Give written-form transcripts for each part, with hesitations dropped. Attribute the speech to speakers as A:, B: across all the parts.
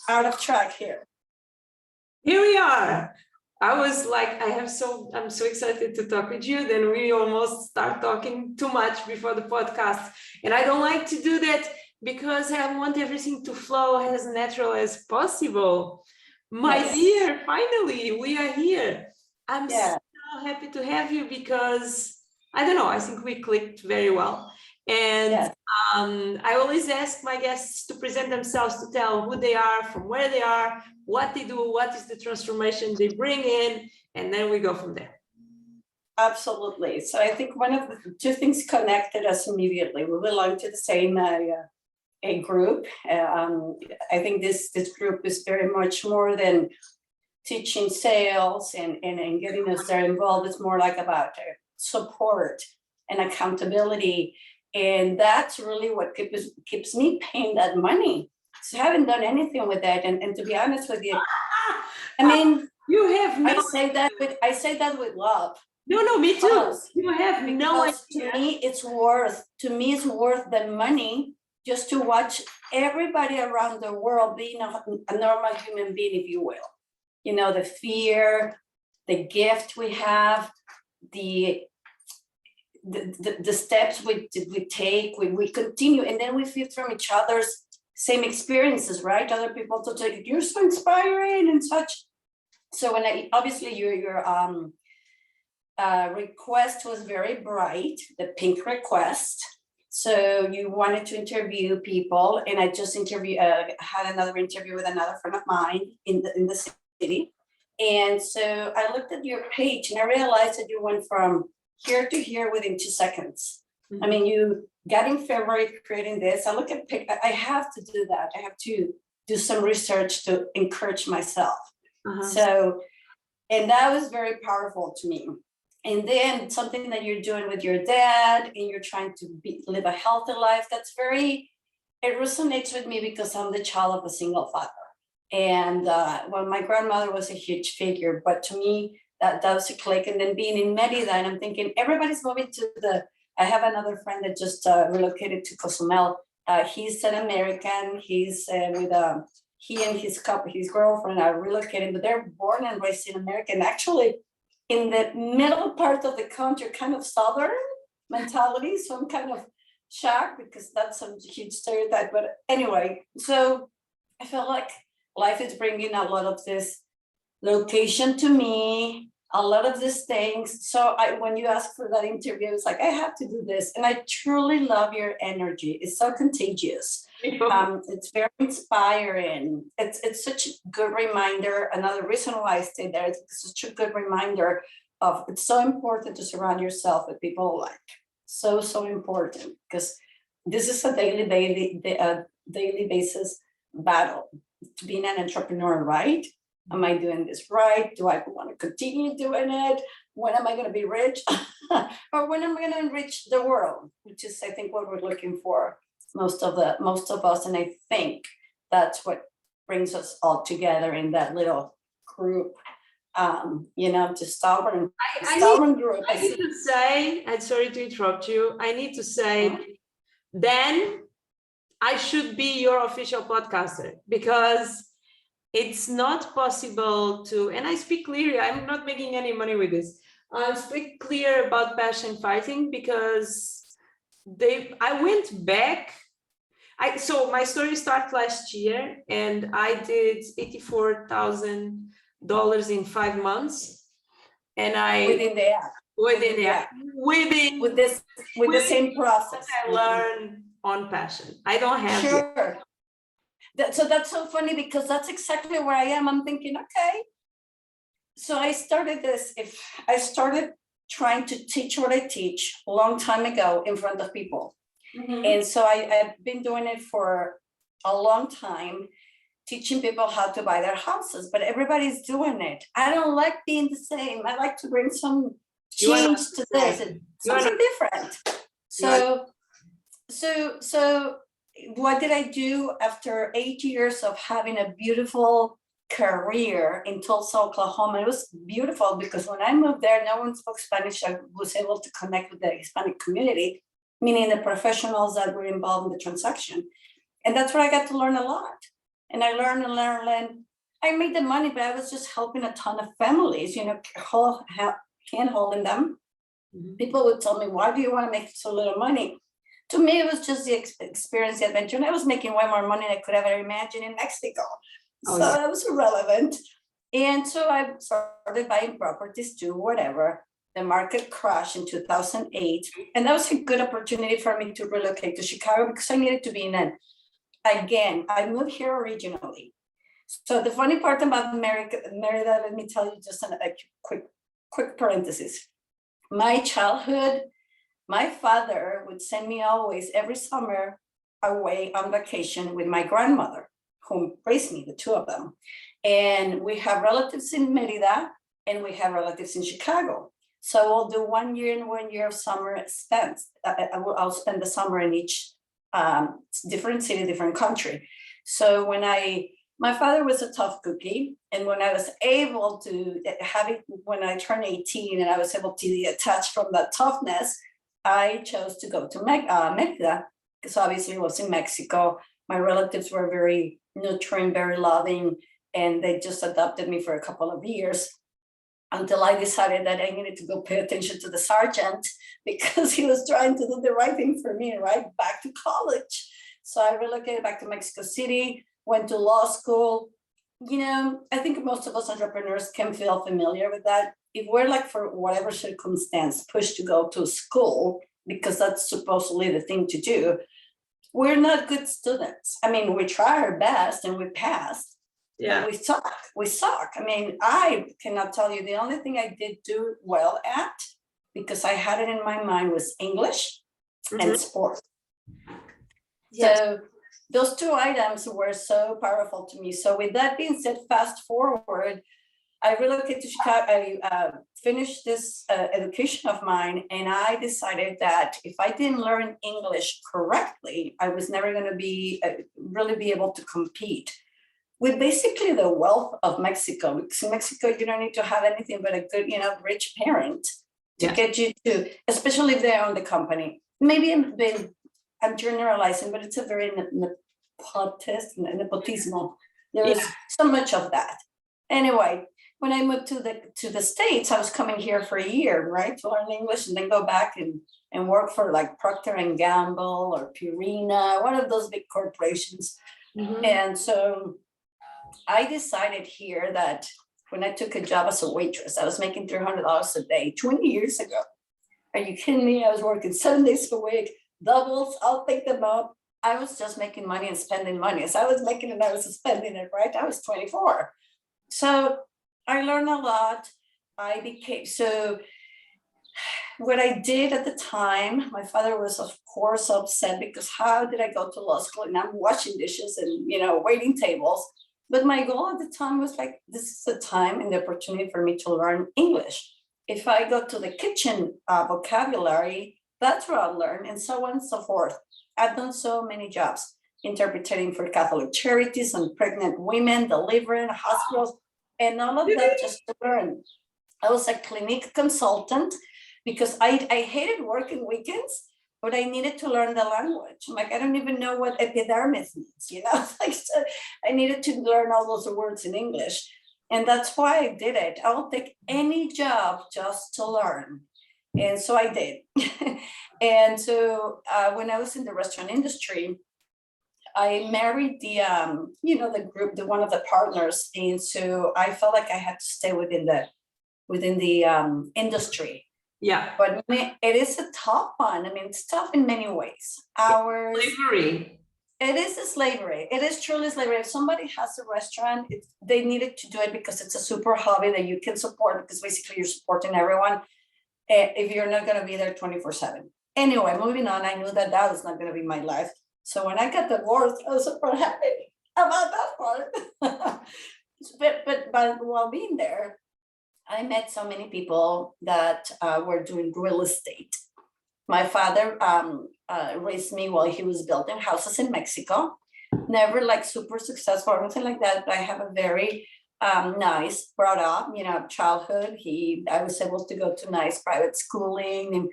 A: out of track here.
B: Here we are. I'm so excited to talk with you. Then we almost start talking too much before the podcast. And I don't like to do that because I want everything to flow as natural as possible. My dear, finally, we are here. I'm so happy to have you because, I don't know, I think we clicked very well. And I always ask my guests to present themselves, to tell who they are, from where they are, what they do, what is the transformation they bring in, and then we go from there.
A: Absolutely. So I think one of the two things connected us immediately. We belong to the same a group. I think this group is very much more than teaching sales and getting us there involved. It's more like about support and accountability. And that's really what keeps me paying that money. So I haven't done anything with that. And to be honest with you, I mean,
B: you have
A: I say that with love.
B: No, me too. You have no idea.
A: To me, it's worth the money just to watch everybody around the world being a normal human being, if you will. You know, the fear, the gift we have, the steps we take, we continue, and then we feel from each other's same experiences, right? Other people to take, you're so inspiring and such. So when obviously your request was very bright, the pink request. So you wanted to interview people, and I just had another interview with another friend of mine in the city. And so I looked at your page and I realized that you went from here to here within 2 seconds. Mm-hmm. I mean, you got in February creating this. I have to do that. I have to do some research to encourage myself. Uh-huh. So, and that was very powerful to me. And then something that you're doing with your dad and you're trying to live a healthy life, it resonates with me because I'm the child of a single father. And well, my grandmother was a huge figure, but to me, that was a click. And then being in Merida, and I'm thinking everybody's moving to I have another friend that just relocated to Cozumel. He's an American. He's he and his girlfriend are relocating, but they're born and raised in America. And actually, in the middle part of the country, kind of Southern mentality. So I'm kind of shocked because that's a huge stereotype. But anyway, so I felt like life is bringing a lot of this location to me, a lot of these things. So when you asked for that interview, it's like, I have to do this. And I truly love your energy. It's so contagious. It's very inspiring. It's such a good reminder. Another reason why I stay there is such a good reminder of it's so important to surround yourself with people like so important, because this is a daily basis battle to being an entrepreneur, right? Am I doing this right? Do I want to continue doing it? When am I going to be rich? Or when am I going to enrich the world? Which is, I think, what we're looking for, most of us. And I think that's what brings us all together in that little group. Just stubborn group.
B: I need to say, I'm sorry to interrupt you. I need to say, then I should be your official podcaster, because it's not possible to, and I speak clearly, I'm not making any money with this. I speak clear about passion fighting because I went back. So my story started last year and I did $84,000 in 5 months. And
A: within the app.
B: With
A: the same process.
B: I learned on passion. I don't have
A: sure. So that's so funny because that's exactly where I am. I'm thinking, okay. So I started trying to teach what I teach a long time ago in front of people. Mm-hmm. And so I've been doing it for a long time, teaching people how to buy their houses, but everybody's doing it. I don't like being the same. I like to bring some change to this, something different. So what did I do after 8 years of having a beautiful career in Tulsa, Oklahoma? It was beautiful because when I moved there, no one spoke Spanish. I was able to connect with the Hispanic community, meaning the professionals that were involved in the transaction. And that's where I got to learn a lot. And I learned and learned and learned. I made the money, but I was just helping a ton of families, hand holding them. People would tell me, why do you want to make so little money? To me, it was just the experience, the adventure. And I was making way more money than I could ever imagine in Mexico.
B: Oh,
A: So
B: yeah.
A: that was irrelevant. And so I started buying properties too, whatever. The market crashed in 2008. And that was a good opportunity for me to relocate to Chicago because I needed to be in it. Again, I moved here originally. So the funny part about Merida, let me tell you just a quick parenthesis. My childhood, my father would send me always every summer away on vacation with my grandmother, who raised me, the two of them. And we have relatives in Merida and we have relatives in Chicago. So we'll do 1 year and 1 year of summer spent. I'll spend the summer in each different city, different country. So my father was a tough cookie. And when I was able to when I turned 18 and I was able to detach from that toughness, I chose to go to Merida, because obviously it was in Mexico. My relatives were very nurturing, very loving, and they just adopted me for a couple of years until I decided that I needed to go pay attention to the sergeant because he was trying to do the right thing for me, right back to college. So I relocated back to Mexico City, went to law school. I think most of us entrepreneurs can feel familiar with that. If we're like, for whatever circumstance, pushed to go to school, because that's supposedly the thing to do, we're not good students. I mean, we try our best and we passed. Yeah, we suck. I mean, I cannot tell you, the only thing I did do well at, because I had it in my mind, was English and sport. Yes. So those two items were so powerful to me. So with that being said, fast forward, I relocated to Chicago. I finished this education of mine, and I decided that if I didn't learn English correctly, I was never going to really be able to compete with basically the wealth of Mexico. Because in Mexico, you don't need to have anything but a good, rich parent to get you to, especially if they own the company. Maybe I'm generalizing, but it's a very nepotismo. There is so much of that. Anyway, when I moved to the States, I was coming here for a year, right, to learn English and then go back and work for like Procter and Gamble or Purina, one of those big corporations. And so I decided here that when I took a job as a waitress, I was making $300 a day 20 years ago. Are you kidding me? I was working 7 days a week, doubles, I'll pick them up. I was just making money and spending money. As I was making it, I was spending it, right? I was 24. So I learned a lot. What I did at the time, my father was of course upset because how did I go to law school and I'm washing dishes and, waiting tables. But my goal at the time was like, this is the time and the opportunity for me to learn English. If I go to the kitchen vocabulary, that's where I'll learn, and so on and so forth. I've done so many jobs, interpreting for Catholic charities and pregnant women, delivering hospitals, and all of that just to learn. I was a clinic consultant because I hated working weekends, but I needed to learn the language. I'm like, I don't even know what epidermis means, so I needed to learn all those words in English. And that's why I did it. I'll take any job just to learn. And so I did. And so when I was in the restaurant industry, I married the group, one of the partners. And so I felt like I had to stay within the industry. Yeah. But it is a tough one. I mean, it's tough in many ways.
B: Slavery.
A: It is a slavery. It is truly slavery. If somebody has a restaurant, they needed to do it because it's a super hobby that you can support, because basically you're supporting everyone if you're not going to be there 24/7. Anyway, moving on, I knew that was not going to be my life. So when I got divorced, I was super happy about that part. but while being there, I met so many people that were doing real estate. My father raised me while he was building houses in Mexico. Never like super successful or anything like that, but I have a very nice brought up, childhood. I was able to go to nice private schooling and,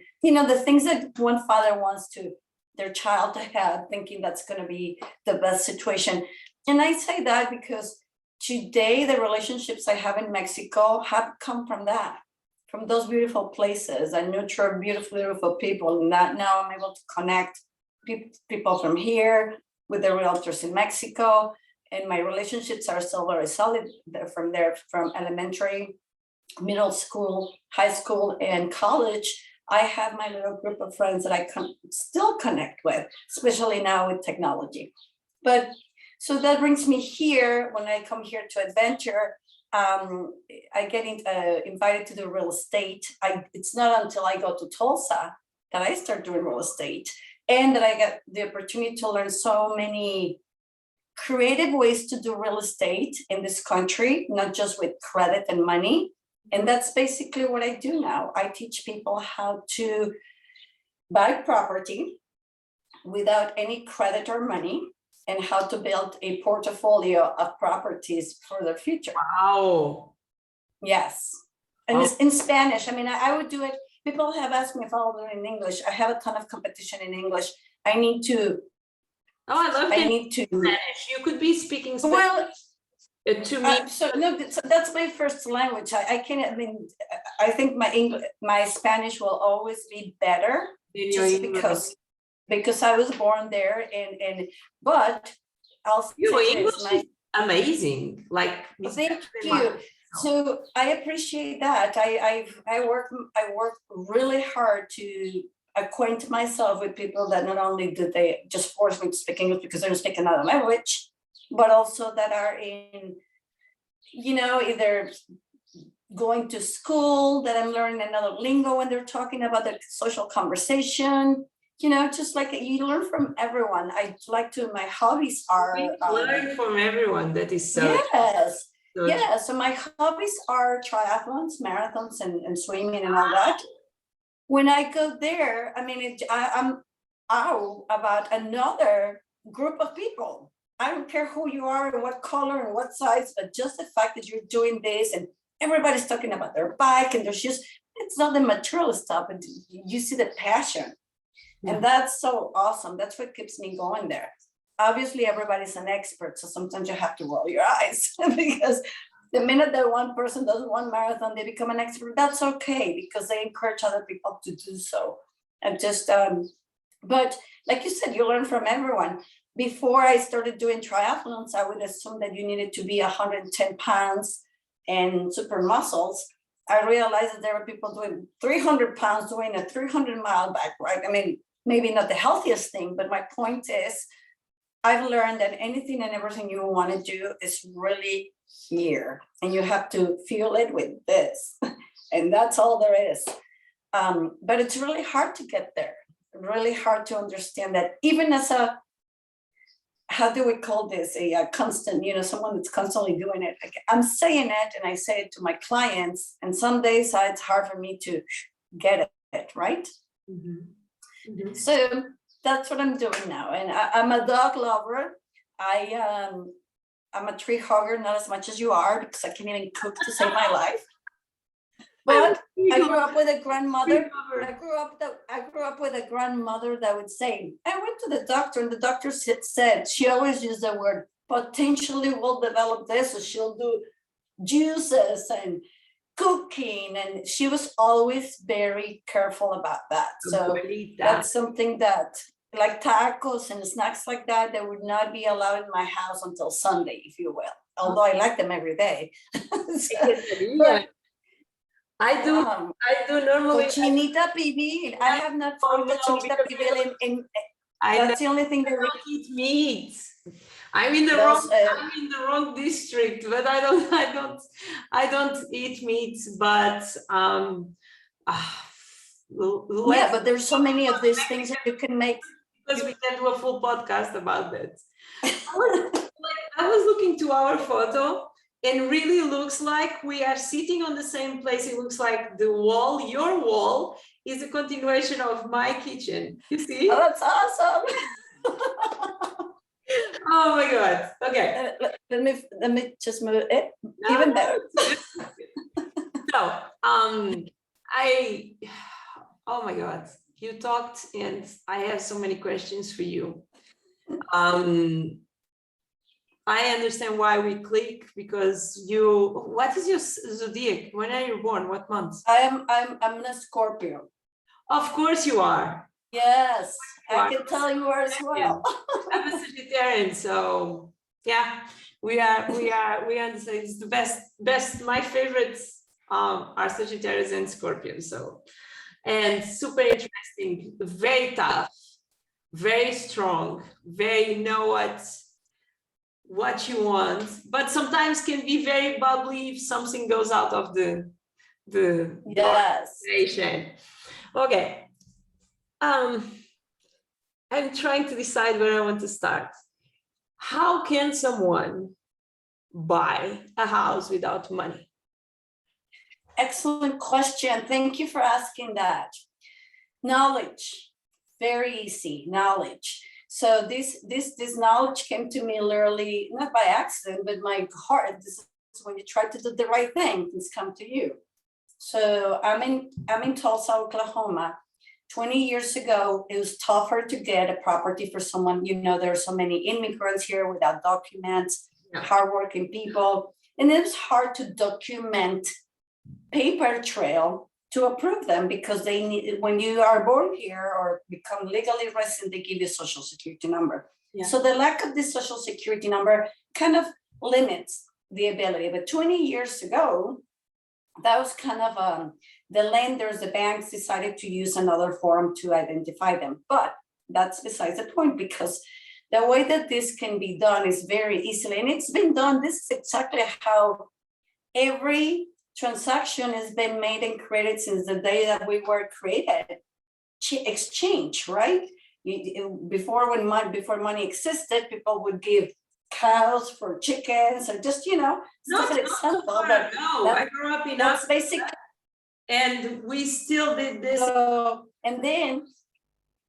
A: the things that one father wants to their child to have, thinking that's going to be the best situation. And I say that because today the relationships I have in Mexico have come from that, from those beautiful places. I nurture beautiful, beautiful people. And that now I'm able to connect people from here with the realtors in Mexico. And my relationships are still very solid from there, from elementary, middle school, high school, and college. I have my little group of friends that I can still connect with, especially now with technology. But so that brings me here. When I come here to adventure, I get invited to do real estate. It's not until I go to Tulsa that I start doing real estate, and that I get the opportunity to learn so many creative ways to do real estate in this country, not just with credit and money. And that's basically what I do now. I teach people how to buy property without any credit or money, and how to build a portfolio of properties for the future.
B: Wow.
A: Yes. And it's in Spanish. I mean, I would do it. People have asked me if I'll do it in English. I have a ton of competition in English. I need to.
B: Oh, I love
A: Spanish.
B: You could be speaking Spanish.
A: Well,
B: to me.
A: so no, that's my first language. I can't. I mean, I think my Spanish will always be better, just because I was born there, but I'll say
B: English
A: this,
B: is amazing. Like,
A: thank you. So I appreciate that. I work really hard to acquaint myself with people that not only do they just force me to speak English because they don't speak another language, but also that are in, either going to school, that I'm learning another lingo when they're talking about the social conversation. Just like you learn from everyone. I like to, my hobbies are
B: learn from everyone. That is so
A: yes. Yeah, so my hobbies are triathlons, marathons, and swimming and all that. When I go there, I mean, I'm out about another group of people. I don't care who you are and what color and what size, but just the fact that you're doing this and everybody's talking about their bike and their shoes, it's not the material stuff, but you see the passion. Yeah. And that's so awesome. That's what keeps me going there. Obviously, everybody's an expert, so sometimes you have to roll your eyes because the minute that one person does one marathon, they become an expert. That's okay, because they encourage other people to do so. And just, but like you said, you learn from everyone. Before I started doing triathlons, I would assume that you needed to be 110 pounds and super muscles. I realized that there were people doing 300 pounds doing a 300-mile bike ride. I mean, maybe not the healthiest thing, but my point is, I've learned that anything and everything you want to do is really here, and you have to feel it with this, and that's all there is. But it's really hard to get there, really hard to understand that even as a, how do we call this, a constant, someone that's constantly doing it. Like, I'm saying it and I say it to my clients, and some days it's hard for me to get it, right? Mm-hmm. Mm-hmm. So that's what I'm doing now. And I'm a dog lover. I'm a tree hugger, not as much as you are, because I can't even cook to save my life. But I grew up with a grandmother. I grew up with a grandmother that would say, I went to the doctor, and the doctor said, she always used the word, potentially will develop this, so she'll do juices and cooking, and she was always very careful about that. So that's something that, like tacos and snacks like that, they would not be allowed in my house until Sunday, if you will, although I like them every day. But,
B: I do normally.
A: Cochinita pibil. I have not found cochinita pibil in that's the only thing that we
B: eat meat. I'm in the wrong district, but I don't eat meat. But
A: yeah, but there's so many of these things that you can make.
B: Because we can do a full podcast about that. I was looking to our photo, and really looks like we are sitting on the same place. It looks like the wall, your wall, is a continuation of my kitchen. You see?
A: Oh, that's awesome.
B: Oh my God. Okay.
A: Let me just move it. Even better.
B: So, oh my God, you talked, and I have so many questions for you. I understand why we click, because what is your zodiac? When are you born? What month?
A: I'm a Scorpio.
B: Of course you are.
A: Yes,
B: You
A: I
B: are.
A: can tell you are as well.
B: I'm a Sagittarian, so yeah, we understand. It's the best. My favorites are Sagittarius and Scorpio. So, and super interesting, very tough, very strong, very know what you want, but sometimes can be very bubbly if something goes out of the
A: Yes.
B: organization. Okay. I'm trying to decide where I want to start. How can someone buy a house without money?
A: Excellent question. Thank you for asking that. Knowledge, very easy, knowledge. So this knowledge came to me literally, not by accident, but my heart. This is when you try to do the right thing, things come to you. So I'm in Tulsa, Oklahoma. 20 years ago, it was tougher to get a property for someone. You know, there are so many immigrants here without documents, hardworking people, and it was hard to document paper trail to approve them, because they need, when you are born here or become legally resident, they give you a social security number. Yeah. So the lack of this social security number kind of limits the ability. But 20 years ago, that was kind of the lenders, the banks decided to use another form to identify them. But that's besides the point, because the way that this can be done is very easily, and it's been done. This is exactly how every transaction has been made and created since the day that we were created. Exchange, right? Before money existed, people would give cows for chickens, or just,
B: Not
A: an example.
B: But no, I grew up in
A: that's basic.
B: And we still did this.
A: And then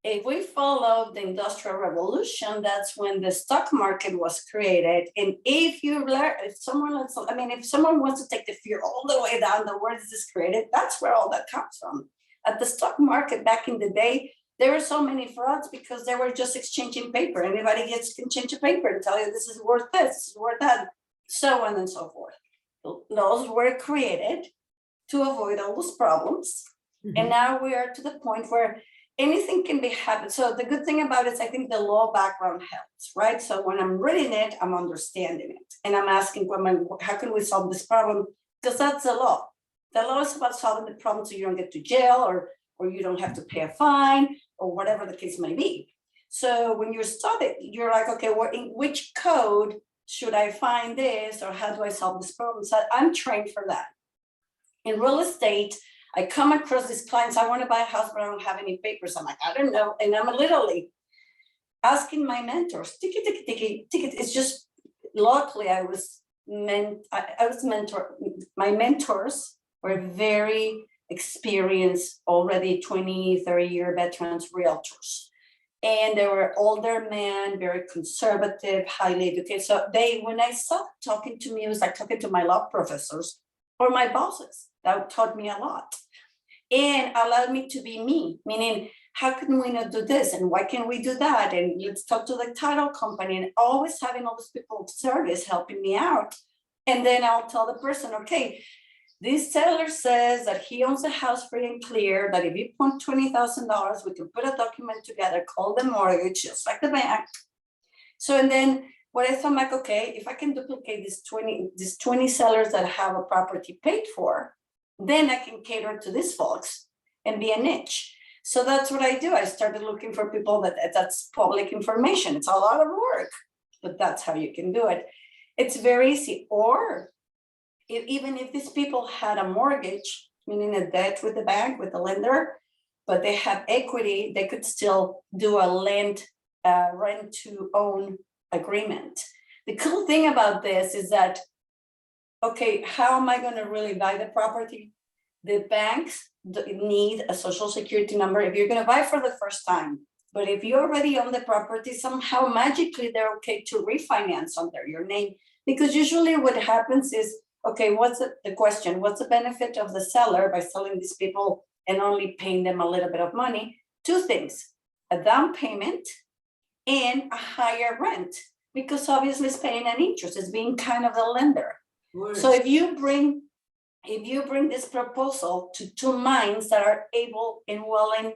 A: if we follow the Industrial Revolution, that's when the stock market was created. And if someone wants to take the fear all the way down, the where is this created? That's where all that comes from. At the stock market back in the day, there were so many frauds because they were just exchanging paper. Anybody can change a paper and tell you this is worth this, this is worth that, so on and so forth. Those were created to avoid all those problems. Mm-hmm. And now we are to the point where anything can be happened. So the good thing about it is I think the law background helps, right? So when I'm reading it, I'm understanding it. And I'm asking, how can we solve this problem? Because that's the law. The law is about solving the problem so you don't get to jail or you don't have to pay a fine or whatever the case may be. So when you're studying, you're like, okay, in which code should I find this, or how do I solve this problem? So I'm trained for that. In real estate, I come across these clients, I want to buy a house, but I don't have any papers. I'm like, I don't know. And I'm literally asking my mentors, ticket. It's just, luckily I was mentored. My mentors were very experienced, already 20, 30-year veterans realtors. And they were older men, very conservative, highly educated. So when I started talking to me, it was like talking to my law professors or my bosses. That taught me a lot and allowed me to be me, meaning, how can we not do this? And why can't we do that? And let's talk to the title company, and always having all these people of service helping me out. And then I'll tell the person, okay, this seller says that he owns the house free and clear, that if you put $20,000, we can put a document together, call the mortgage, just like the bank. So, and then what I thought, like, okay, if I can duplicate these 20 sellers that have a property paid for, then I can cater to these folks and be a niche. So that's what I do. I started looking for people that's public information. It's a lot of work, but that's how you can do it. It's very easy. Or even if these people had a mortgage, meaning a debt with the bank, with the lender, but they have equity, they could still do a rent to own agreement. The cool thing about this is that, okay, how am I going to really buy the property? The banks need a social security number if you're going to buy for the first time. But if you already own the property, somehow magically they're okay to refinance under your name. Because usually what happens is, okay, what's the question? What's the benefit of the seller by selling these people and only paying them a little bit of money? Two things: a down payment and a higher rent. because obviously it's paying an interest, it's being kind of the lender.
B: Worse.
A: So if you bring this proposal to two minds that are able and willing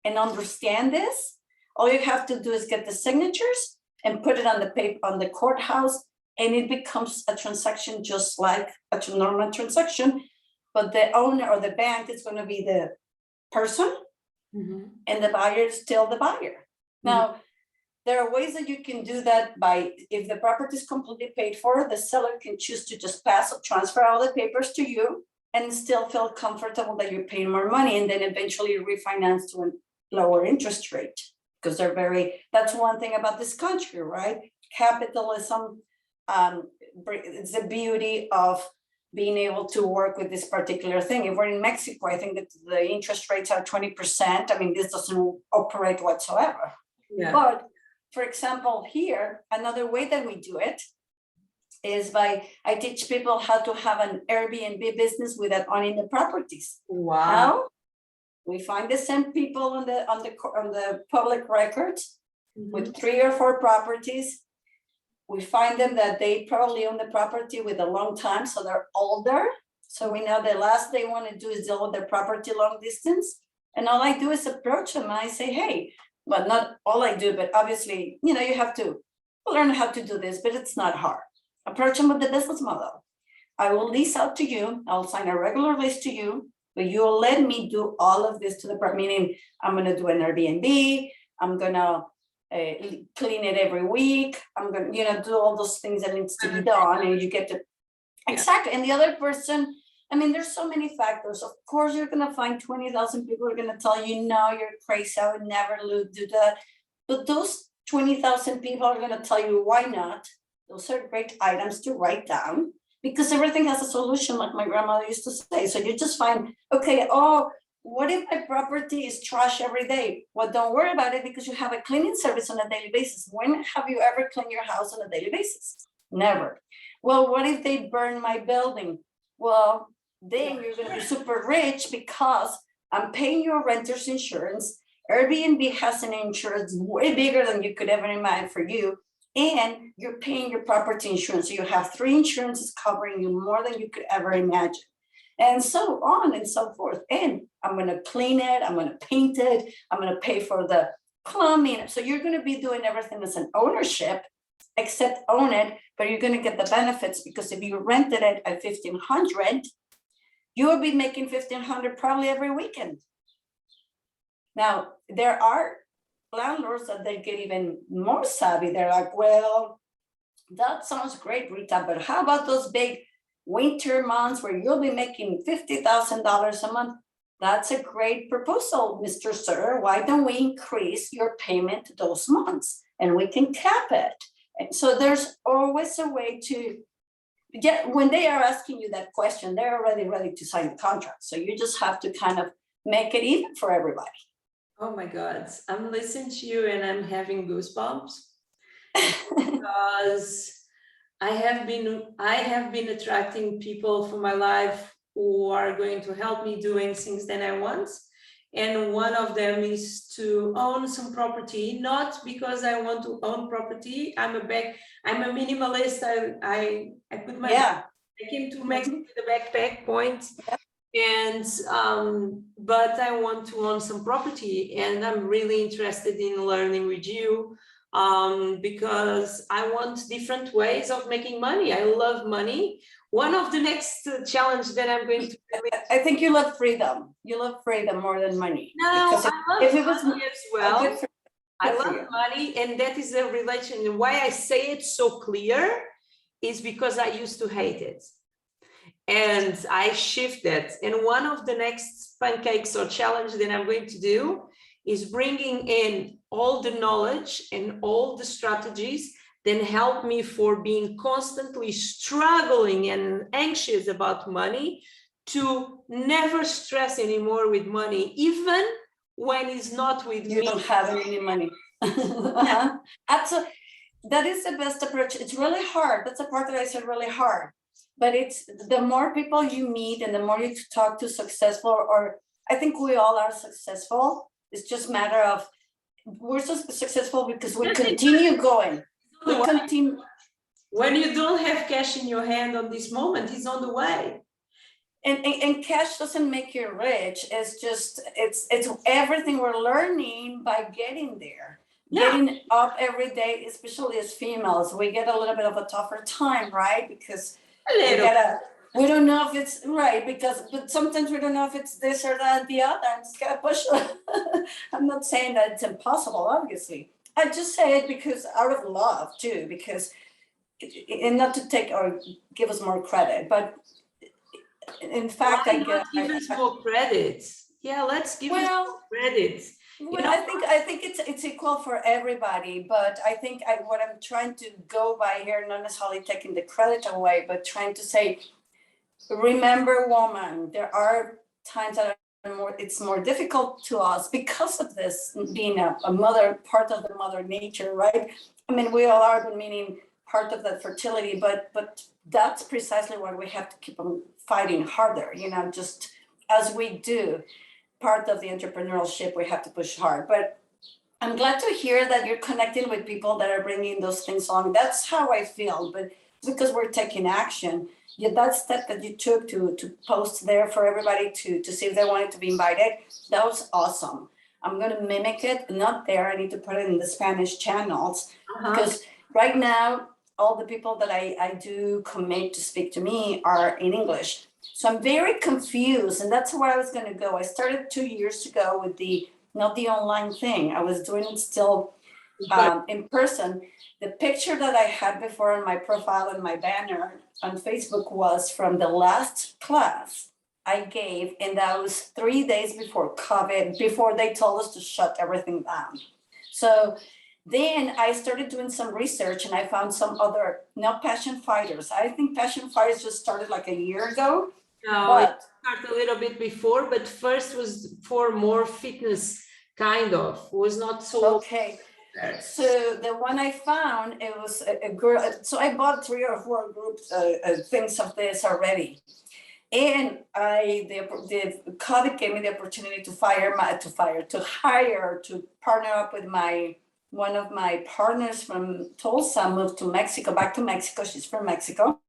A: and understand this, all you have to do is get the signatures and put it on the paper on the courthouse, and it becomes a transaction just like a normal transaction, but the owner or the bank is going to be the person, and the buyer is still the buyer. Now, there are ways that you can do that by, if the property is completely paid for, the seller can choose to just pass or transfer all the papers to you and still feel comfortable that you're paying more money, and then eventually refinance to a lower interest rate. Because that's one thing about this country, right? Capitalism, it's the beauty of being able to work with this particular thing. If we're in Mexico, I think that the interest rates are 20%. I mean, this doesn't operate whatsoever. Yeah. But for example, here, another way that we do it is I teach people how to have an Airbnb business without owning the properties.
B: Wow.
A: How? We find the same people on the public records with 3 or 4 properties. We find them that they probably own the property with a long time, so they're older. So we know the last they want to do is deal with their property long distance. And all I do is approach them and I say, hey, well, not all I do, but obviously, you have to learn how to do this, but it's not hard. Approach them with the business model. I will lease out to you. I'll sign a regular lease to you, but you'll let me do all of this to the property, meaning I'm going to do an Airbnb. I'm going to clean it every week. I'm going to, do all those things that needs to be done. And you get to, exactly. And the other person, I mean, there's so many factors. Of course, you're going to find 20,000 people who are going to tell you, no, you're crazy. I would never do that. But those 20,000 people are going to tell you, why not? Those are great items to write down, because everything has a solution, like my grandmother used to say. So you just find, okay, what if my property is trash every day? Well, don't worry about it, because you have a cleaning service on a daily basis. When have you ever cleaned your house on a daily basis? Never. Well, what if they burn my building? Well, then you're going to be super rich, because I'm paying your renter's insurance. Airbnb has an insurance way bigger than you could ever imagine for you. And you're paying your property insurance. So you have 3 insurances covering you more than you could ever imagine. And so on and so forth. And I'm going to clean it. I'm going to paint it. I'm going to pay for the plumbing. So you're going to be doing everything as an ownership, except own it, but you're going to get the benefits, because if you rented it at $1,500, you will be making $1,500 probably every weekend. Now, there are landlords that they get even more savvy. They're like, well, that sounds great, Rita, but how about those big winter months where you'll be making $50,000 a month? That's a great proposal, Mr. Sir. Why don't we increase your payment those months and we can cap it? And so there's always a way to get, when they are asking you that question, they're already ready to sign the contract. So you just have to kind of make it even for everybody.
B: Oh my God, I'm listening to you and I'm having goosebumps because I have been attracting people for my life who are going to help me doing things that I want. And one of them is to own some property, not because I want to own property. I'm a minimalist. I put my I came to Mexico with the backpack point. And but I want to own some property, and I'm really interested in learning with you because I want different ways of making money. I love money. One of the next challenge that I'm going to
A: I think you love freedom. You love freedom more than money.
B: No, I love money as well. I love money, and that is a relation. And why I say it so clear is because I used to hate it. And I shifted. And one of the next pancakes or challenge that I'm going to do is bringing in all the knowledge and all the strategies that help me for being constantly struggling and anxious about money, to never stress anymore with money, even when it's not with me.
A: You don't have any money. Absolutely. That is the best approach. It's really hard. That's the part that I said really hard. But it's the more people you meet and the more you talk to successful, or I think we all are successful. It's just a matter of, we're so successful because we continue going. we continue.
B: When you don't have cash in your hand on this moment, it's on the way.
A: And cash doesn't make you rich. It's just, it's everything we're learning by getting there.
B: Yeah.
A: Getting up every day, especially as females, we get a little bit of a tougher time, right? Because we don't know if it's right, but sometimes we don't know if it's this or that, the other, and just gotta push it. I'm not saying that it's impossible, obviously. I just say it because out of love too, because, and not to take or give us more credit, but in fact,
B: Why not give us more credit? Yeah, let's give us more credit.
A: Well, I think it's equal for everybody, but I think what I'm trying to go by here, not necessarily taking the credit away, but trying to say, remember, woman, there are times that it's more difficult to us because of this being a mother, part of the mother nature, right? I mean, we all are, meaning part of that fertility, but that's precisely why we have to keep on fighting harder, just as we do. Part of the entrepreneurship, we have to push hard. But I'm glad to hear that you're connecting with people that are bringing those things along. That's how I feel, but it's because we're taking action. Yeah, that step that you took to post there for everybody to see if they wanted to be invited, that was awesome. I'm going to mimic it, not there. I need to put it in the Spanish channels because right now, all the people that I do commit to speak to me are in English. So I'm very confused, and that's where I was going to go. I started 2 years ago with not the online thing. I was doing it still in person. The picture that I had before on my profile and my banner on Facebook was from the last class I gave, and that was 3 days before COVID, before they told us to shut everything down. So then I started doing some research, and I found some other, passion fighters. I think passion fighters just started like a year ago.
B: No, it started a little bit before, but first was for more fitness, kind of. It was not so.
A: Okay. So the one I found, it was a girl. So I bought 3 or 4 groups, things of this already. And the COVID gave me the opportunity to hire, to partner up with one of my partners from Tulsa, moved to Mexico, back to Mexico. She's from Mexico.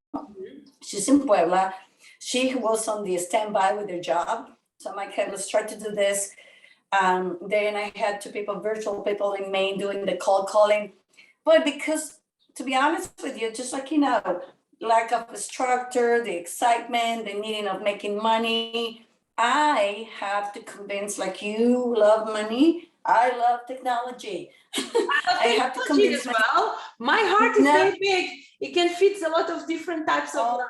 A: She's in Puebla. She was on the standby with her job. So I'm like, hey, let's try to do this. Then I had 2 virtual people in Maine doing the cold calling. But because, to be honest with you, just like, lack of a structure, the excitement, the needing of making money, I have to convince, like, you love money, I love technology.
B: I have to convince as well. My heart is very big. It can fit a lot of different types of.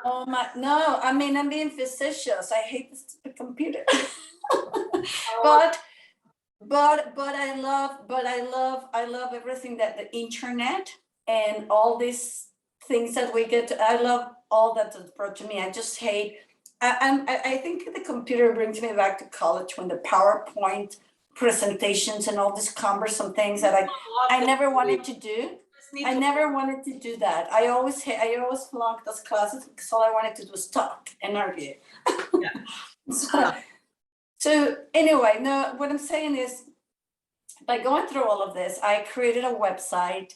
A: No, I mean, I'm being facetious. I hate this stupid computer. But I love everything that the internet and all these things that we get to, I love all that's brought to me. I just hate, I think the computer brings me back to college when the PowerPoint presentations and all these cumbersome things that I never wanted to do. I never wanted to do that. I always flunked those classes because all I wanted to do was talk and argue. Yeah. So anyway, no, what I'm saying is, by going through all of this, I created a website.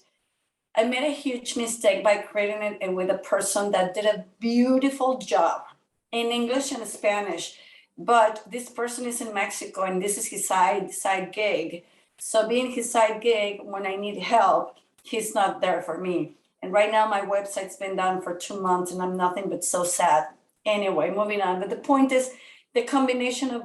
A: I made a huge mistake by creating it with a person that did a beautiful job in English and Spanish. But this person is in Mexico, and this is his side gig. So being his side gig, when I need help, he's not there for me. And right now my website's been down for 2 months, and I'm nothing but so sad. Anyway, moving on. But the point is, the combination of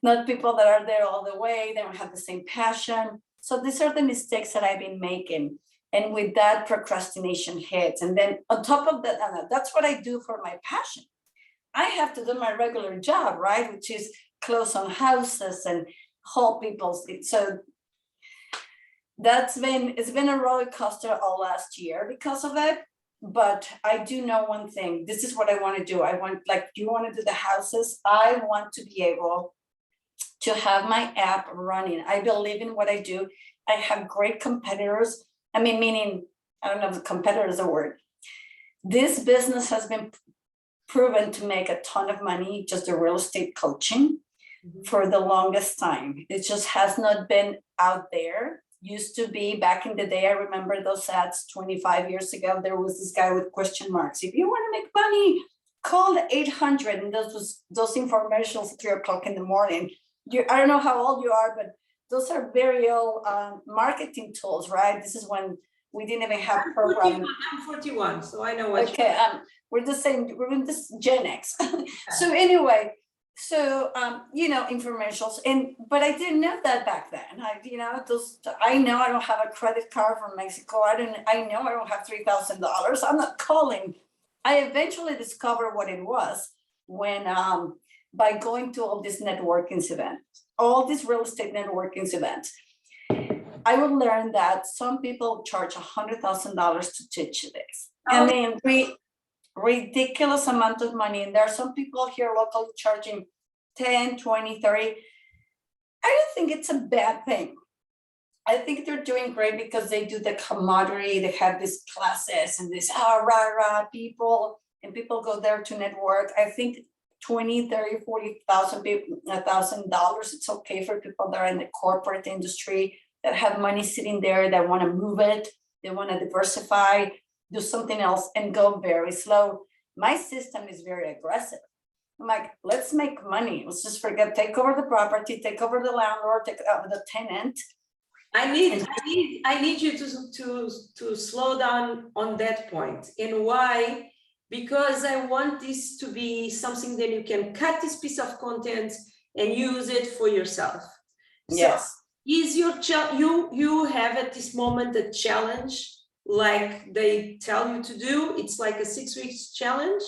A: not people that are there all the way, they don't have the same passion. So these are the mistakes that I've been making. And with that, procrastination hits. And then on top of that, that's what I do for my passion. I have to do my regular job, right? Which is close on houses and help people. So it's been a roller coaster all last year because of it. But I do know one thing. This is what I want to do. I want, like, you want to do the houses. I want to be able to have my app running. I believe in what I do. I have great competitors. I mean, meaning, I don't know if competitor is a word. This business has been proven to make a ton of money, just the real estate coaching for the longest time. It just has not been out there. used to be back in the day. I remember those ads 25 years ago. There was this guy with question marks. If you want to make money, call the 800. And those infomercials at 3:00 in the morning. I don't know how old you are, but those are very old marketing tools, right? This is when we didn't even have programming.
B: I'm 41, so I know what.
A: Okay, we're the same. We're in this Gen X. So anyway, so infomercials, but I didn't know that back then. I know I don't have a credit card from Mexico. I know I don't have $3,000. I'm not calling. I eventually discovered what it was when by going to all these networking events, all these real estate networking events. I would learn that some people charge $100,000 to teach this. I mean, ridiculous amount of money. And there are some people here locally charging 10, 20, 30. I don't think it's a bad thing. I think they're doing great because they do the commodity. They have these classes and this people, and people go there to network. I think 20, 30, 40,000 people, $1,000. It's okay for people that are in the corporate industry that have money sitting there, that want to move it, they want to diversify, do something else, and go very slow. My system is very aggressive. I'm like, let's make money. Let's just take over the property, take over the landlord, take over the tenant.
B: I need you to slow down on that point. And why? Because I want this to be something that you can cut this piece of content and use it for yourself.
A: Yes.
B: So is your you have at this moment a challenge like they tell you to do? It's like a 6 weeks challenge.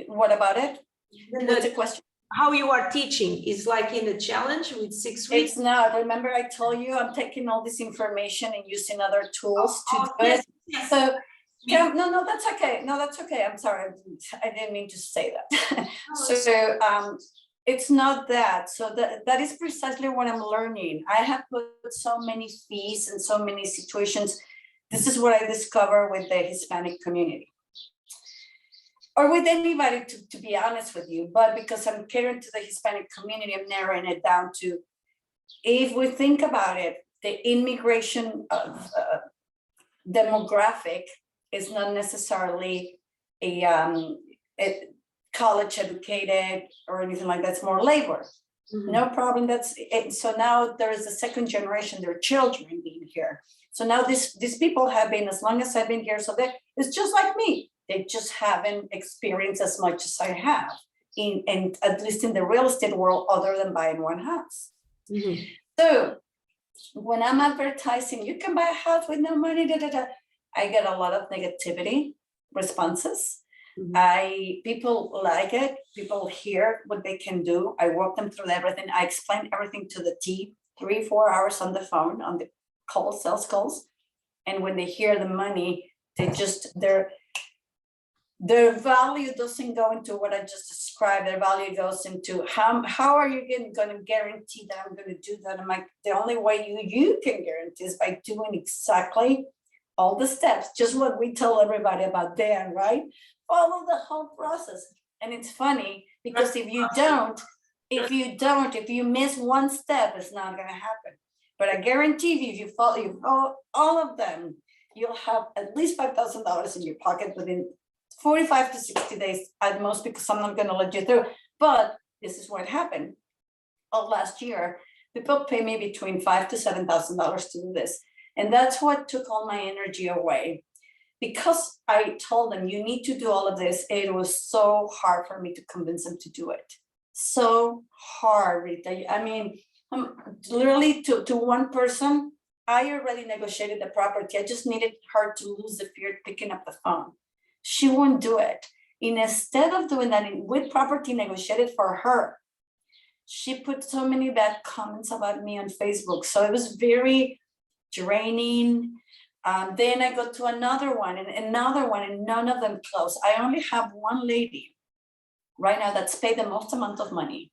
A: What about it? What's the question?
B: How you are teaching is like in a challenge with 6 weeks?
A: It's not. Remember I told you I'm taking all this information and using other tools to do it.
B: Yes.
A: So no, that's okay. No, that's okay. I'm sorry. I didn't mean to say that. It's not that. So that is precisely what I'm learning. I have put so many fees and so many situations. This is what I discovered with the Hispanic community. Or with anybody, to be honest with you, but because I'm catering to the Hispanic community, I'm narrowing it down to, if we think about it, the immigration of demographic is not necessarily a college educated or anything like that. It's more labor. Mm-hmm. No problem. That's it. So now there is a second generation, their children being here. So now these people have been, as long as I've been here, so it's just like me. They just haven't experienced as much as I have, in at least in the real estate world, other than buying one house. Mm-hmm. So when I'm advertising, you can buy a house with no money, I get a lot of negativity responses. Mm-hmm. People like it. People hear what they can do. I walk them through everything. I explain everything to the T. 3-4 hours on the phone, on the calls, sales calls. And when they hear the money, their value doesn't go into what I just described. Their value goes into how are you going to guarantee that I'm going to do that? I'm like, the only way you can guarantee is by doing exactly all the steps, just what we tell everybody about Dan, right? Follow the whole process. And it's funny because if you miss one step, it's not going to happen. But I guarantee you, if you follow all of them, you'll have at least $5,000 in your pocket within 45 to 60 days at most, because I'm not going to let you through. But this is what happened. Last year, people pay me between $5,000 to $7,000 to do this. And that's what took all my energy away. Because I told them, you need to do all of this, it was so hard for me to convince them to do it. So hard, Rita. I mean, literally to one person, I already negotiated the property. I just needed her to lose the fear of picking up the phone. She wouldn't do it. And instead of doing that with property negotiated for her, she put so many bad comments about me on Facebook. So it was very draining. Then I go to another one and another one, and none of them close. I only have one lady right now that's paid the most amount of money.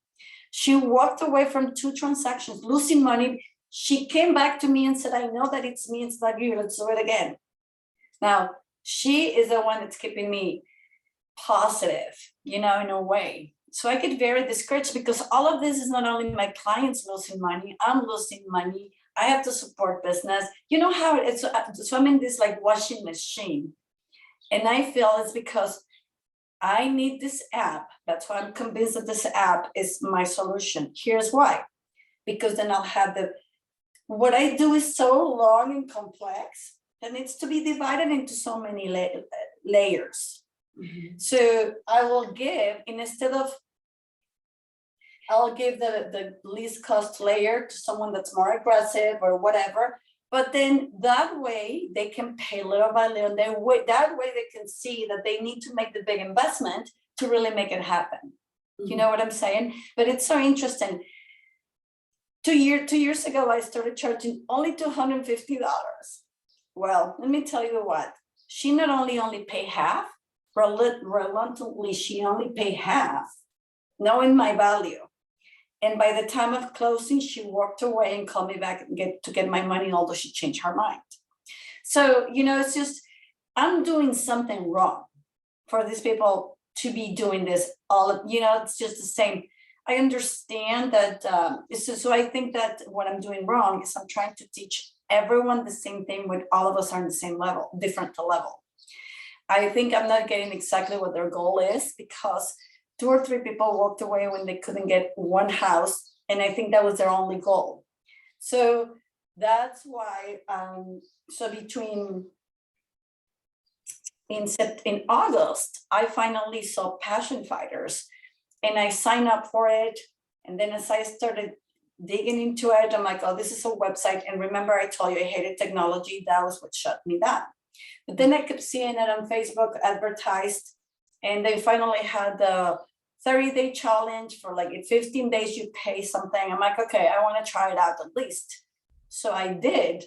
A: She walked away from 2 transactions, losing money. She came back to me and said, I know that it's me, it's not you, let's do it again. Now, she is the one that's keeping me positive, in a way. So I get very discouraged because all of this is not only my clients losing money, I'm losing money. I have to support business. You know how it's, so I'm in this like washing machine. And I feel it's because I need this app. That's why I'm convinced that this app is my solution. Here's why. Because then I'll have what I do is so long and complex that needs to be divided into so many layers.
B: Mhm.
A: So I will give, I'll give the least cost layer to someone that's more aggressive or whatever. But then that way they can pay little by little. That way they can see that they need to make the big investment to really make it happen. You know what I'm saying? But it's so interesting. 2 years ago, I started charging only $250. Well, let me tell you what, she not only pay half, reluctantly, she only pay half, knowing my value. And by the time of closing, she walked away and called me back and get my money, although she changed her mind. So, it's just, I'm doing something wrong for these people to be doing this it's just the same. I understand that, so I think that what I'm doing wrong is I'm trying to teach everyone the same thing when all of us are on the same level, different level. I think I'm not getting exactly what their goal is, because 2 or 3 people walked away when they couldn't get one house. And I think that was their only goal. So that's why, so in August, I finally saw Passion Fighters and I signed up for it. And then as I started digging into it, I'm like, oh, this is a website. And remember, I told you I hated technology. That was what shut me down. But then I kept seeing it on Facebook advertised. And they finally had the 30-day challenge for like in 15 days, you pay something. I'm like, okay, I want to try it out at least. So I did.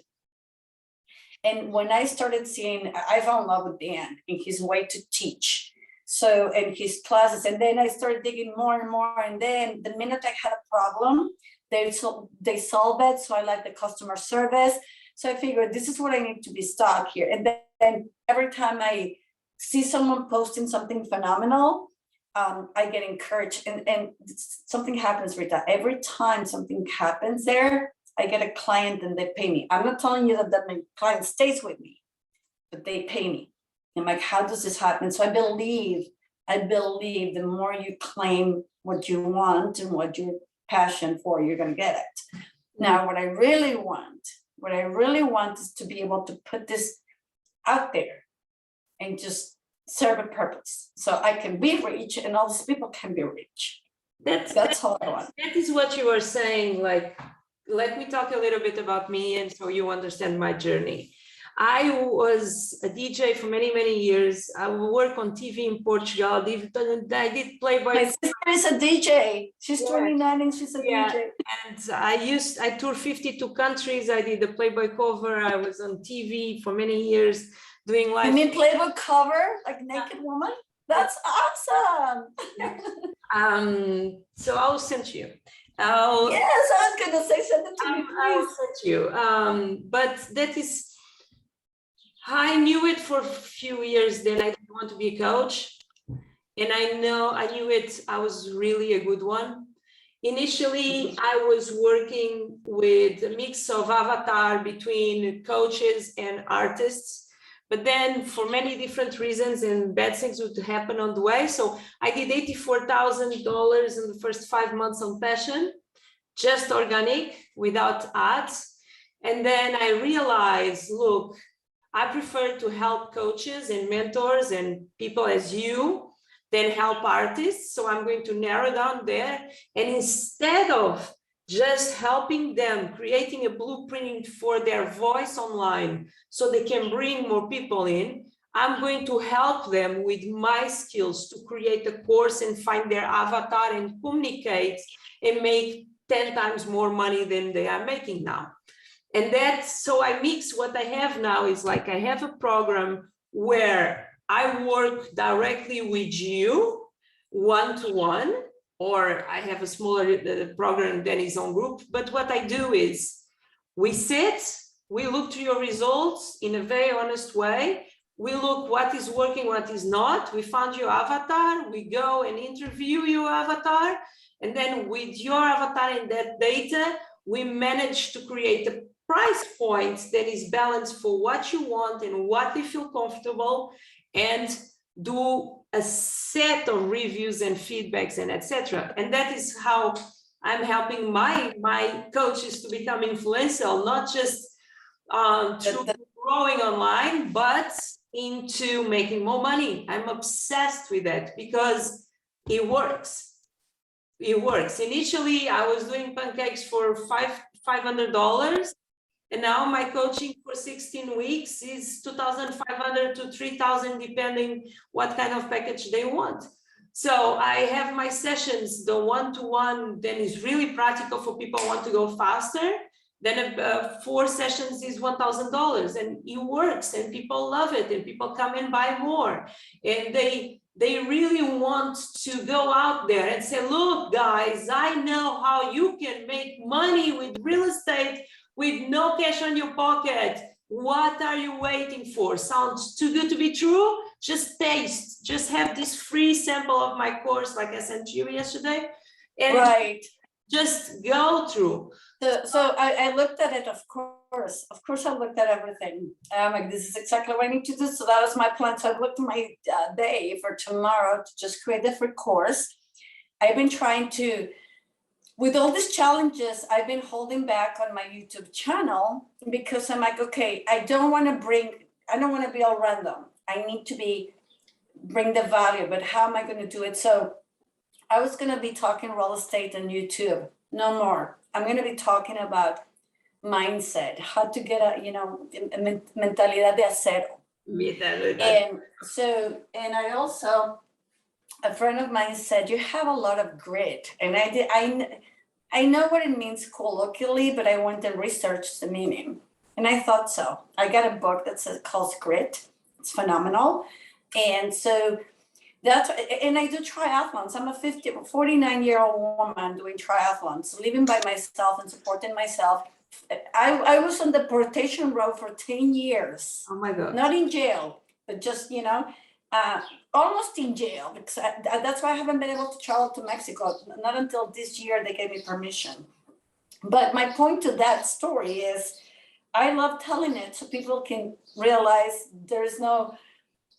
A: And when I started seeing, I fell in love with Dan and his way to teach. So, and his classes, and then I started digging more and more. And then the minute I had a problem, they solved it. So I like the customer service. So I figured this is what I need to be stuck here. And then every time I see someone posting something phenomenal, I get encouraged, and something happens, Rita. Every time something happens there, I get a client and they pay me. I'm not telling you that my client stays with me, but they pay me. I'm like, how does this happen? So I believe the more you claim what you want and what you're passionate for, you're going to get it. Now, what I really want is to be able to put this out there and just serve a purpose, so I can be rich and all these people can be rich. That's all I want.
B: That is what you were saying. Like, let me talk a little bit about me, and so you understand my journey. I was a DJ for many, many years. I work on TV in Portugal. I did play-by.
A: My sister is a DJ. She's 29 and she's a DJ.
B: And I toured 52 countries. I did the play-by cover. I was on TV for many years doing live.
A: You mean play-by cover, like naked woman? That's awesome.
B: So I'll send you.
A: Yes, I was gonna say send it to me, please.
B: I'll send you. But that is, I knew it for a few years. Then I didn't want to be a coach, and I knew it. I was really a good one. Initially, I was working with a mix of avatar between coaches and artists, but then for many different reasons and bad things would happen on the way. So I did $84,000 in the first 5 months on Passion, just organic, without ads. And then I realized, look, I prefer to help coaches and mentors and people as you than help artists. So I'm going to narrow down there. And instead of just helping them, creating a blueprint for their voice online so they can bring more people in, I'm going to help them with my skills to create a course and find their avatar and communicate and make 10 times more money than they are making now. And so I mix what I have now is like I have a program where I work directly with you one-to-one, or I have a smaller program than his own group. But what I do is we sit, we look to your results in a very honest way. We look what is working, what is not. We found your avatar, we go and interview your avatar. And then with your avatar and that data, we manage to create a price point that is balanced for what you want and what you feel comfortable, and do a set of reviews and feedbacks and etc. And that is how I'm helping my coaches to become influential, not just through growing online, but into making more money. I'm obsessed with that because it works. It works. Initially, I was doing pancakes for $500, and now my coaching for 16 weeks is $2,500 to $3,000, depending what kind of package they want. So I have my sessions, the one-to-one, then is really practical for people who want to go faster. Then 4 sessions is $1,000, and it works, and people love it, and people come and buy more, and they really want to go out there and say, look, guys, I know how you can make money with real estate with no cash on your pocket. What are you waiting for? Sounds too good to be true? Just taste, just have this free sample of my course, like I sent you yesterday, and
A: Right.
B: just go through.
A: So I looked at it, of course I looked at everything. Like, this is exactly what I need to do. So that was my plan. So I looked at my day for tomorrow to just create a free course. I've been trying to, with all these challenges, I've been holding back on my YouTube channel because I'm like, okay, I don't want to be all random. I need to bring the value, but how am I going to do it? So I was going to be talking real estate on YouTube, no more. I'm going to be talking about mindset, how to get a, mentalidad de acero. And I also, a friend of mine said, you have a lot of grit. And I know what it means colloquially, but I went and researched the meaning. And I thought so. I got a book that calls Grit. It's phenomenal. And so and I do triathlons. I'm a 49-year-old woman doing triathlons, living by myself and supporting myself. I was on the deportation road for 10 years.
B: Oh my God.
A: Not in jail, but just, almost in jail, because that's why I haven't been able to travel to Mexico. Not until this year they gave me permission. But my point to that story is I love telling it so people can realize there's no,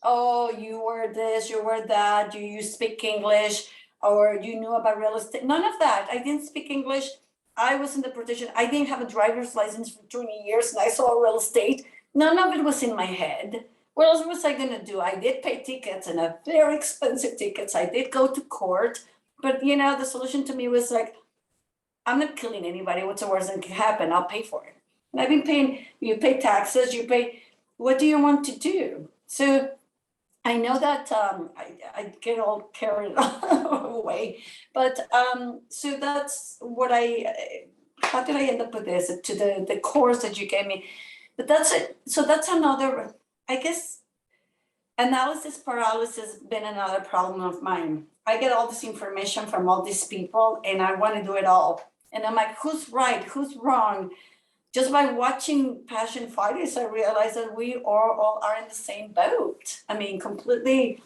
A: oh, you were this, you were that, you speak English, or you knew about real estate. None of that. I didn't speak English. I was in the protection. I didn't have a driver's license for 20 years, and I saw real estate. None of it was in my head. What else was I going to do? I did pay tickets, and very expensive tickets. I did go to court. But, the solution to me was like, I'm not killing anybody. What's the worst that can happen? I'll pay for it. And I've been paying, you pay taxes, what do you want to do? So I know that I get all carried away, but so that's what how did I end up with this? To the course that you gave me. But that's it. So that's another, I guess, analysis paralysis has been another problem of mine. I get all this information from all these people and I want to do it all. And I'm like, who's right? Who's wrong? Just by watching Passion Fighters, I realized that we all are in the same boat. I mean, completely,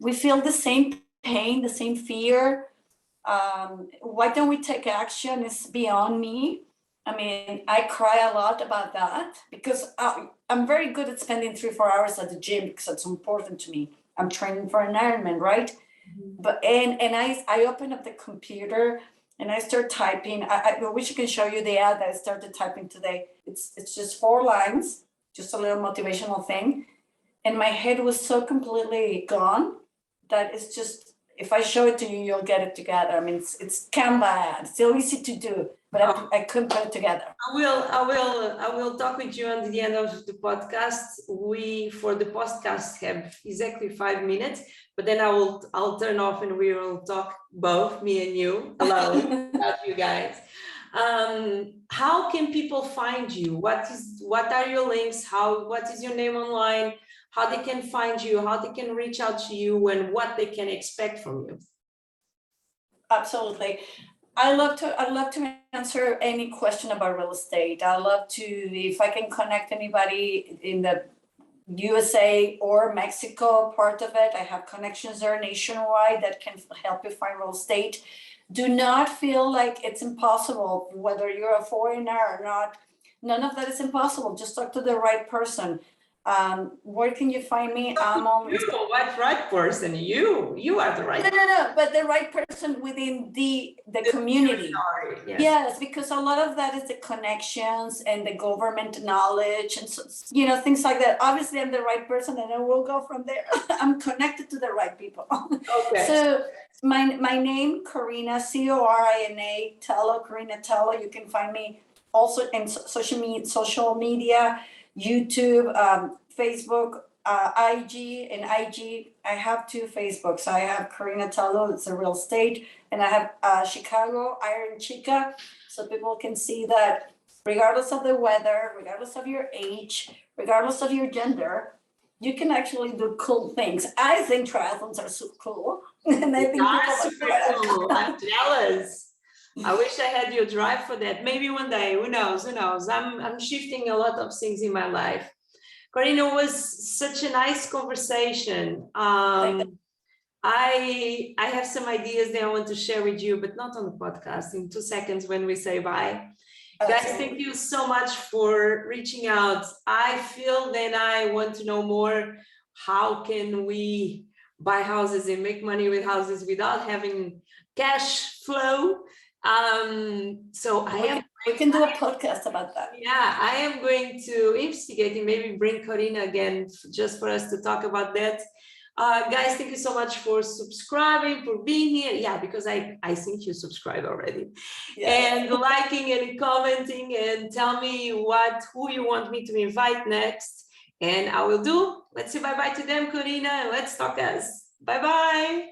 A: we feel the same pain, the same fear. Why don't we take action? It's beyond me. I mean, I cry a lot about that because I'm very good at spending 3-4 hours at the gym because it's important to me. I'm training for an Ironman, right? Mm-hmm. But I open up the computer and I start typing. I wish I can show you the ad that I started typing today. It's just 4 lines, just a little motivational thing. And my head was so completely gone that it's just, if I show it to you, you'll get it together. I mean, it's Canva ad. It's so easy to do, but I couldn't put it together.
B: I will talk with you at the end of the podcast. We, for the podcast, have exactly 5 minutes, but then I'll turn off and we will talk both, me and you, alone, about you guys. How can people find you? What are your links? What is your name online? How they can find you, how they can reach out to you, and what they can expect from you?
A: Absolutely. I'd love to answer any question about real estate. I'd love to, if I can connect anybody in the USA or Mexico part of it. I have connections there nationwide that can help you find real estate. Do not feel like it's impossible, whether you're a foreigner or not. none of that is impossible. Just talk to the right person. Where can you find me? I'm on.
B: You, what right person? You are the right.
A: No, but the right person within the community.
B: Yes.
A: Yes, because a lot of that is the connections and the government knowledge and so, things like that. Obviously, I'm the right person, and then we'll go from there. I'm connected to the right people.
B: Okay.
A: So my name, Corina, Corina, Tello, Corina Tello. You can find me also in social media, YouTube, Facebook, IG. And IG, I have 2 Facebooks. I have Corina Tello, it's a real estate, and I have Chicago Iron Chica, so people can see that regardless of the weather, regardless of your age, regardless of your gender, you can actually do cool things. I think triathlons are so cool, and I think people are
B: super cool. I'm jealous. I wish I had your drive for that. Maybe one day. Who knows? Who knows? I'm shifting a lot of things in my life. Corina, was such a nice conversation. I have some ideas that I want to share with you, but not on the podcast. In 2 seconds when we say bye. Okay. Guys, thank you so much for reaching out. I feel that I want to know more. How can we buy houses and make money with houses without having cash flow?
A: We can do a podcast about that.
B: Yeah, I am going to investigate and maybe bring Corina again just for us to talk about that. Guys, thank you so much for subscribing, for being here. Yeah, because I think you subscribed already. Yes. And liking and commenting, and tell me who you want me to invite next. And I will do. Let's say bye-bye to them, Corina, and let's talk us. Bye-bye.